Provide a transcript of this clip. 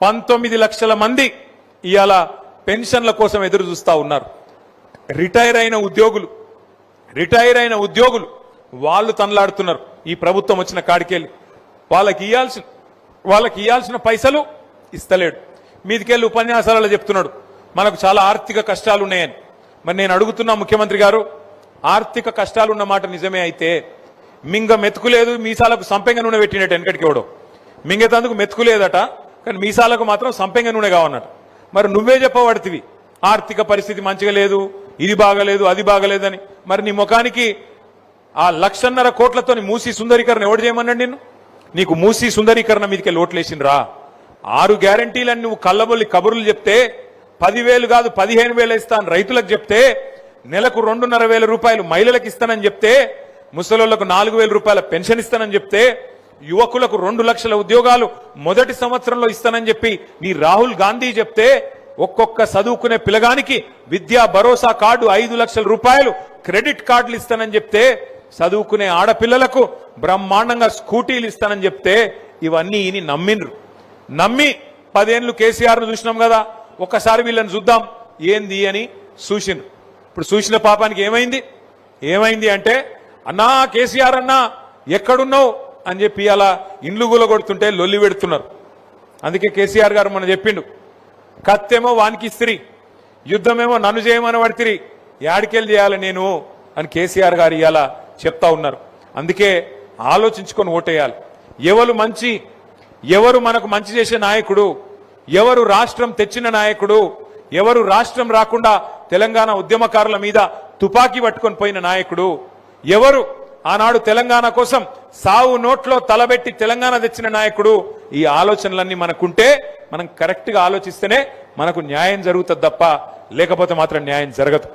19 లక్షల మంది ఇవాళ పెన్షన్ల కోసం ఎదురు చూస్తా ఉన్నారు. రిటైర్ అయిన ఉద్యోగులు వాళ్ళు తనలాడుతున్నారు. ఈ ప్రభుత్వం వచ్చిన కాడికెళ్ళి వాళ్ళకి ఇయ్యాల్సిన పైసలు ఇస్తలేడు. మీదికెళ్ళి ఉపన్యాసాలలో చెప్తున్నాడు మనకు చాలా ఆర్థిక కష్టాలు ఉన్నాయని. మరి నేను అడుగుతున్నా ముఖ్యమంత్రి గారు, ఆర్థిక కష్టాలు ఉన్న మాట నిజమే అయితే మింగ మెతుకులేదు, మీసాలకు సంపెంగ నూనె పెట్టినట్టు వెనకటికి ఎవడో మింగేతందుకు మెతుకులేదట, కానీ మీసాలకు మాత్రం సంపెంగ నూనె కావన్నట. మరి నువ్వే చెప్పబడుతుంది ఆర్థిక పరిస్థితి మంచిగా లేదు, ఇది బాగలేదు, అది బాగలేదని. మరి నీ ముఖానికి ఆ 1.5 కోట్లతో మూసీ సుందరీకరణ ఎవడు చేయమన్నాడు నిన్ను? నీకు మూసీ సుందరీకరణ మీదకి ఓట్లేసిండ్రా? 6 గ్యారంటీలని నువ్వు కళ్ళబొల్లి కబుర్లు చెప్తే 10,000 కాదు 15,000 ఇస్తాను రైతులకు చెప్తే, నెలకు 2,500 రూపాయలు మహిళలకు ఇస్తానని చెప్తే, ముసలోళ్లకు 4,000 రూపాయల పెన్షన్ ఇస్తానని చెప్తే, యువకులకు 2 లక్షల ఉద్యోగాలు మొదటి సంవత్సరంలో ఇస్తానని చెప్పి నీ రాహుల్ గాంధీ చెప్తే, ఒక్కొక్క చదువుకునే పిల్లగానికి విద్యా భరోసా కార్డు 5 లక్షల రూపాయలు క్రెడిట్ కార్డులు ఇస్తానని చెప్తే, చదువుకునే ఆడపిల్లలకు బ్రహ్మాండంగా స్కూటీలు ఇస్తానని చెప్తే, ఇవన్నీ ఈయన నమ్మి 10 ఏళ్ళు కేసీఆర్ను చూసినాం కదా, ఒక్కసారి వీళ్ళని చూద్దాం ఏంది అని చూసిండ్రు. ఇప్పుడు చూసిన పాపానికి ఏమైంది అంటే, అన్నా కేసీఆర్ అన్నా ఎక్కడున్నావు అని చెప్పి అలా ఇండ్లు గులగొడుతుంటే లొల్లి పెడుతున్నారు. అందుకే కేసీఆర్ గారు మొన్న చెప్పిండు, కత్తేమో వానికి ఇస్తిరి, యుద్ధమేమో నన్ను చేయమని పడితిరి, యాడికెళ్ళి చేయాలి నేను అని కేసీఆర్ గారు ఇవాళ చెప్తా ఉన్నారు. అందుకే ఆలోచించుకొని ఓటేయాలి. ఎవరు మనకు మంచి చేసే నాయకుడు, ఎవరు రాష్ట్రం తెచ్చిన నాయకుడు, ఎవరు రాష్ట్రం రాకుండా తెలంగాణ ఉద్యమకారుల మీద తుపాకీ పట్టుకొని పోయిన నాయకుడు, ఎవరు ఆనాడు తెలంగాణ కోసం సావు నోట్లో తలబెట్టి తెలంగాణ తెచ్చిన నాయకుడు, ఈ ఆలోచనలన్నీ మనకుంటే మనం కరెక్ట్ గా ఆలోచిస్తేనే మనకు న్యాయం జరుగుతుంది తప్ప లేకపోతే మాత్రం న్యాయం జరగదు.